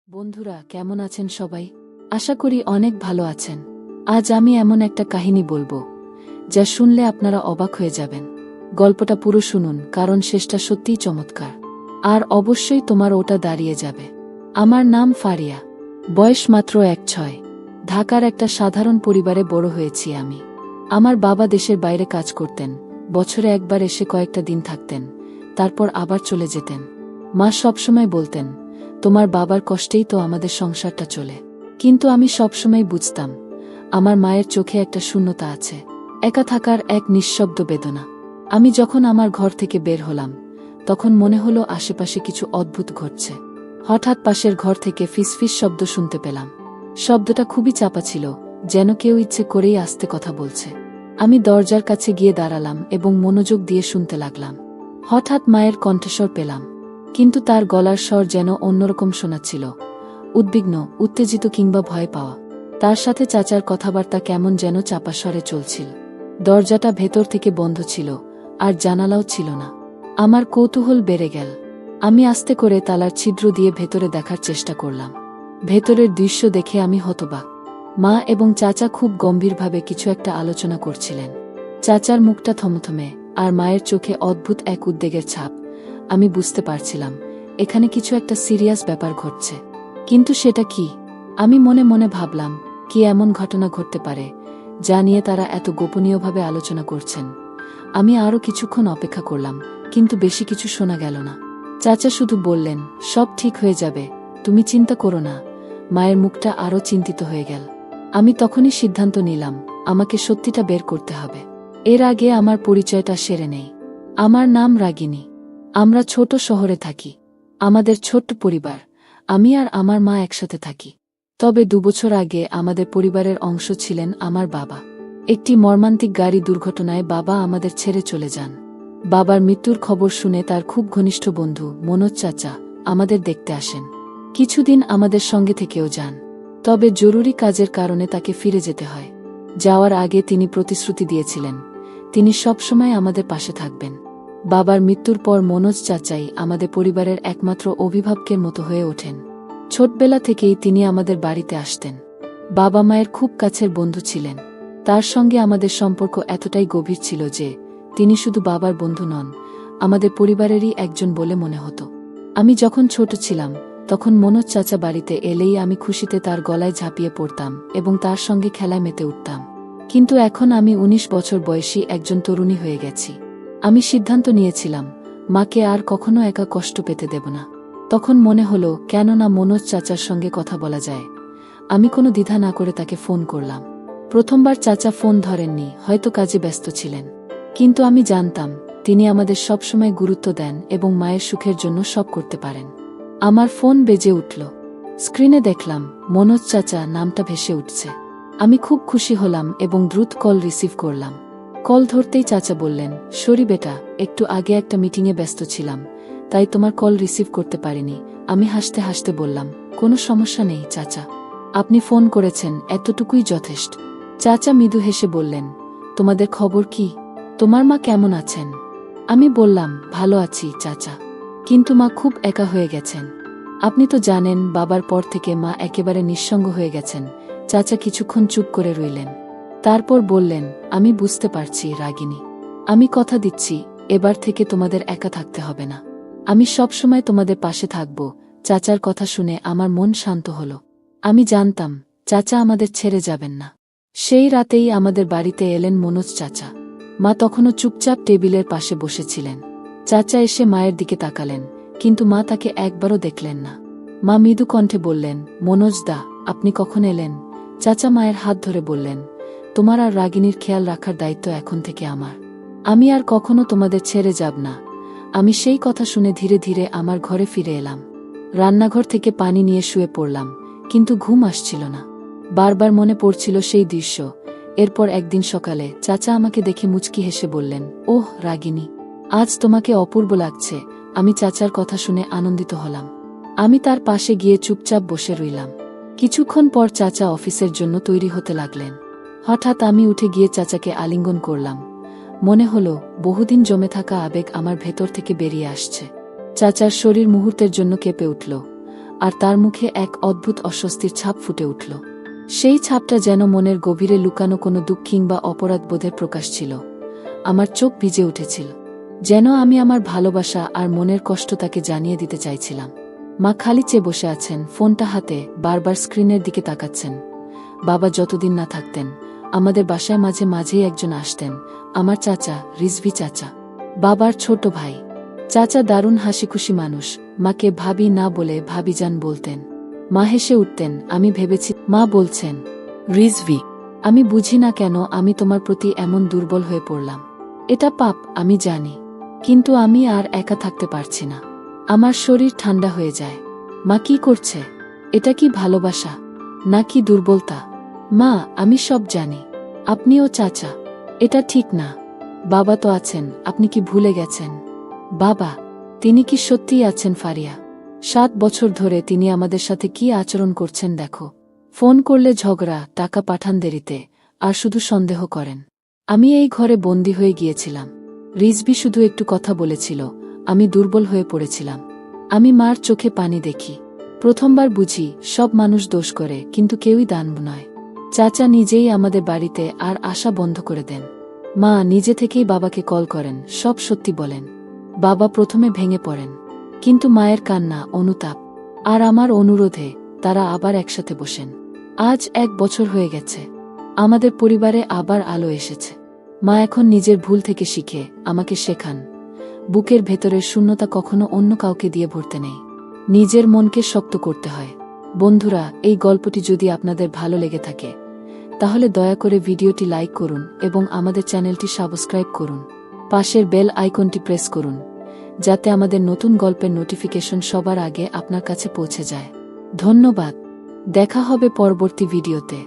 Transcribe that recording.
বন্ধুরা কেমন আছেন সবাই? আশা করি অনেক ভালো আছেন। আজ আমি এমন একটা কাহিনী বলবো যা শুনলে আপনারা অবাক হয়ে যাবেন। গল্পটা পুরো শুনুন, কারণ শেষটা সত্যিই চমৎকার। আর অবশ্যই তোমার ওটা দাঁড়িয়ে যাবে। আমার নাম ফারিয়া, বয়স মাত্র ১-৬। ঢাকার একটা সাধারণ পরিবারে বড় হয়েছি আমি। আমার বাবা দেশের বাইরে কাজ করতেন, বছরে একবার এসে কয়েকটা দিন থাকতেন, তারপর আবার চলে যেতেন। মা সবসময় বলতেন, তোমার বাবার কষ্টেই তো আমাদের সংসারটা চলে। কিন্তু আমি সবসময় বুঝতাম, আমার মায়ের চোখে একটা শূন্যতা আছে, একা থাকার এক নিঃশব্দ বেদনা। আমি যখন আমার ঘর থেকে বের হলাম, তখন মনে হলো আশেপাশে কিছু অদ্ভুত ঘটছে। হঠাৎ পাশের ঘর থেকে ফিসফিস শব্দ শুনতে পেলাম। শব্দটা খুবই চাপা ছিল, যেন কেউ ইচ্ছে করেই আস্তে কথা বলছে। আমি দরজার কাছে গিয়ে দাঁড়ালাম এবং মনোযোগ দিয়ে শুনতে লাগলাম। হঠাৎ মায়ের কণ্ঠস্বর পেলাম, কিন্তু তার গলার স্বর যেন অন্যরকম শোনাচ্ছিল, উদ্বিগ্ন, উত্তেজিত কিংবা ভয় পাওয়া। তার সাথে চাচার কথাবার্তা কেমন যেন চাপা স্বরে চলছিল। দরজাটা ভেতর থেকে বন্ধ ছিল, আর জানালাও ছিল না। আমার কৌতূহল বেড়ে গেল। আমি আস্তে করে তালার ছিদ্র দিয়ে ভেতরে দেখার চেষ্টা করলাম। ভেতরের দৃশ্য দেখে আমি হতবাক। মা এবং চাচা খুব গম্ভীরভাবে কিছু একটা আলোচনা করছিলেন। চাচার মুখটা থমথমে, আর মায়ের চোখে অদ্ভুত এক উদ্বেগের ছাপ। আমি বুঝতে পারছিলাম, এখানে কিছু একটা সিরিয়াস ব্যাপার ঘটছে। কিন্তু সেটা কি? আমি মনে মনে ভাবলাম, কি এমন ঘটনা ঘটতে পারে যা নিয়ে তারা এত গোপনীয়ভাবে আলোচনা করছেন। আমি আরও কিছুক্ষণ অপেক্ষা করলাম, কিন্তু বেশি কিছু শোনা গেল না। চাচা শুধু বললেন, সব ঠিক হয়ে যাবে, তুমি চিন্তা করো না। মায়ের মুখটা আরও চিন্তিত হয়ে গেল। আমি তখনই সিদ্ধান্ত নিলাম, আমাকে সত্যিটা বের করতে হবে। এর আগে আমার পরিচয়টা সেরে নেই। আমার নাম রাগিনী। আমরা ছোট শহরে থাকি। আমাদের ছোট্ট পরিবার, আমি আর আমার মা একসাথে থাকি। তবে ২ বছর আগে আমাদের পরিবারের অংশ ছিলেন আমার বাবা। একটি মর্মান্তিক গাড়ি দুর্ঘটনায় বাবা আমাদের ছেড়ে চলে যান। বাবার মৃত্যুর খবর শুনে তার খুব ঘনিষ্ঠ বন্ধু মনোজ চাচা আমাদের দেখতে আসেন। কিছুদিন আমাদের সঙ্গে থেকেও যান। তবে জরুরি কাজের কারণে তাকে ফিরে যেতে হয়। যাওয়ার আগে তিনি প্রতিশ্রুতি দিয়েছিলেন, তিনি সবসময় আমাদের পাশে থাকবেন। বাবার মৃত্যুর পর মনোজ চাচাই আমাদের পরিবারের একমাত্র অভিভাবকের মতো হয়ে ওঠেন। ছোটবেলা থেকেই তিনি আমাদের বাড়িতে আসতেন। বাবা মায়ের খুব কাছের বন্ধু ছিলেন। তার সঙ্গে আমাদের সম্পর্ক এতটাই গভীর ছিল যে তিনি শুধু বাবার বন্ধু নন, আমাদের পরিবারেরই একজন বলে মনে হতো। আমি যখন ছোট ছিলাম, তখন মনোজ চাচা বাড়িতে এলেই আমি খুশিতে তার গলায় ঝাঁপিয়ে পড়তাম এবং তার সঙ্গে খেলায় মেতে উঠতাম। কিন্তু এখন আমি ১৯ বছর বয়সী একজন তরুণী হয়ে গেছি। আমি সিদ্ধান্ত নিয়েছিলাম, মাকে আর কখনো একা কষ্ট পেতে দেব না। তখন মনে হলো, কেন না মনোজ চাচার সঙ্গে কথা বলা যায়। আমি কোনো দ্বিধা না করে তাকে ফোন করলাম। প্রথমবার চাচা ফোন ধরেননি, হয়তো কাজে ব্যস্ত ছিলেন। কিন্তু আমি জানতাম, তিনি আমাদের সবসময় গুরুত্ব দেন এবং মায়ের সুখের জন্য সব করতে পারেন। আমার ফোন বেজে উঠল। স্ক্রিনে দেখলাম মনোজ চাচা নামটা ভেসে উঠছে। আমি খুব খুশি হলাম এবং দ্রুত কল রিসিভ করলাম। কল ধরতেই চাচা বললেন, সরি বেটা, একটু আগে একটা মিটিংয়ে ব্যস্ত ছিলাম, তাই তোমার কল রিসিভ করতে পারিনি। আমি হাসতে হাসতে বললাম, কোনো সমস্যা নেই চাচা, আপনি ফোন করেছেন, এতটুকুই যথেষ্ট। চাচা মৃদু হেসে বললেন, তোমাদের খবর কি? তোমার মা কেমন আছেন? আমি বললাম, ভালো আছি চাচা, কিন্তু মা খুব একা হয়ে গেছেন। আপনি তো জানেন, বাবার পর থেকে মা একেবারে নিঃসঙ্গ হয়ে গেছেন। চাচা কিছুক্ষণ চুপ করে রইলেন। তারপর বললেন, আমি বুঝতে পারছি রাগিনী। আমি কথা দিচ্ছি, এবার থেকে তোমাদের একা থাকতে হবে না। আমি সবসময় তোমাদের পাশে থাকব। চাচার কথা শুনে আমার মন শান্ত হলো। আমি জানতাম, চাচা আমাদের ছেড়ে যাবেন না। সেই রাতেই আমাদের বাড়িতে এলেন মনোজ চাচা। মা তখনও চুপচাপ টেবিলের পাশে বসেছিলেন। চাচা এসে মায়ের দিকে তাকালেন, কিন্তু মা তাকে একবারও দেখলেন না। মা মৃদু কণ্ঠে বললেন, মনোজ দা, আপনি কখন এলেন? চাচা মায়ের হাত ধরে বললেন, তোমার আর রাগিনীর খেয়াল রাখার দায়িত্ব এখন থেকে আমার। আমি আর কখনো তোমাদের ছেড়ে যাব না। আমি সেই কথা শুনে ধীরে ধীরে আমার ঘরে ফিরে এলাম। রান্নাঘর থেকে পানি নিয়ে শুয়ে পড়লাম, কিন্তু ঘুম আসছিল না। বারবার মনে পড়ছিল সেই দৃশ্য। এরপর একদিন সকালে চাচা আমাকে দেখে মুচকি হেসে বললেন, ওহ রাগিনী, আজ তোমাকে অপূর্ব লাগছে। আমি চাচার কথা শুনে আনন্দিত হলাম। আমি তার পাশে গিয়ে চুপচাপ বসে রইলাম। কিছুক্ষণ পর চাচা অফিসের জন্য তৈরি হতে লাগলেন। হঠাৎ আমি উঠে গিয়ে চাচাকে আলিঙ্গন করলাম। মনে হলো, বহুদিন জমে থাকা আবেগ আমার ভেতর থেকে বেরিয়ে আসছে। চাচার শরীর মুহূর্তের জন্য কেঁপে উঠল। আর তার মুখে এক অদ্ভুত অস্বস্তির ছাপ ফুটে উঠল। সেই ছাপটা যেন মনের গভীরে লুকানো কোনো দুঃখ কিংবা অপরাধবোধের প্রকাশ ছিল। আমার চোখ ভিজে উঠেছিল, যেন আমি আমার ভালোবাসা আর মনের কষ্ট তাকে জানিয়ে দিতে চাইছিলাম। মা খালি চেয়ে বসে আছেন, ফোনটা হাতে, বারবার স্ক্রিনের দিকে তাকাচ্ছেন। বাবা যতদিন না থাকতেন, আমাদের বাসায় মাঝে মাঝেই একজন আসতেন, আমার চাচা, রিজভি চাচা, বাবার ছোট ভাই। চাচা দারুণ হাসিখুশি মানুষ, মাকে ভাবি না বলে ভাবিজান বলতেন। মা হেসে উঠতেন, আমি ভেবেছি মা বলছেন, রিজভি, আমি বুঝি না কেন আমি তোমার প্রতি এমন দুর্বল হয়ে পড়লাম। এটা পাপ, আমি জানি, কিন্তু আমি আর একা থাকতে পারছি না। আমার শরীর ঠান্ডা হয়ে যায়। মা কি করছে? এটা কি ভালোবাসা নাকি দুর্বলতা? মা, আমি সব জানি, আপনিও চাচা, এটা ঠিক না। বাবা তো আছেন, আপনি কি ভুলে গেছেন? বাবা, তিনি কি সত্যিই আছেন ফারিয়া? 7 বছর ধরে তিনি আমাদের সাথে কি আচরণ করছেন দেখো। ফোন করলে ঝগড়া, টাকা পাঠান দেরিতে, আর শুধু সন্দেহ করেন। আমি এই ঘরে বন্দী হয়ে গিয়েছিলাম। রিজভি শুধু একটু কথা বলেছিল, আমি দুর্বল হয়ে পড়েছিলাম। আমি মার চোখে পানি দেখি। প্রথমবার বুঝি সব মানুষ দোষ করে, কিন্তু কেউই দানব নয়। চাচা নিজেই আমাদের বাড়িতে আর আসা বন্ধ করে দেন। মা নিজে থেকেই বাবাকে কল করেন, সব সত্যি বলেন। বাবা প্রথমে ভেঙে পড়েন, কিন্তু মায়ের কান্না, অনুতাপ আর আমার অনুরোধে তারা আবার একসাথে বসেন। আজ 1 বছর হয়ে গেছে, আমাদের পরিবারে আবার আলো এসেছে। মা এখন নিজের ভুল থেকে শিখে আমাকে শেখান, বুকের ভেতরের শূন্যতা কখনো অন্য কাউকে দিয়ে ভরতে নেই, নিজের মনকে শক্ত করতে হয়। বন্ধুরা, এই গল্পটি যদি আপনাদের ভালো লেগে থাকে, তাহলে দয়া করে ভিডিওটি লাইক করুন এবং আমাদের চ্যানেলটি সাবস্ক্রাইব করুন। পাশের বেল আইকনটি প্রেস করুন, যাতে আমাদের নতুন গল্পের নোটিফিকেশন সবার আগে আপনার কাছে পৌঁছে যায়। ধন্যবাদ। দেখা হবে পরবর্তী ভিডিওতে।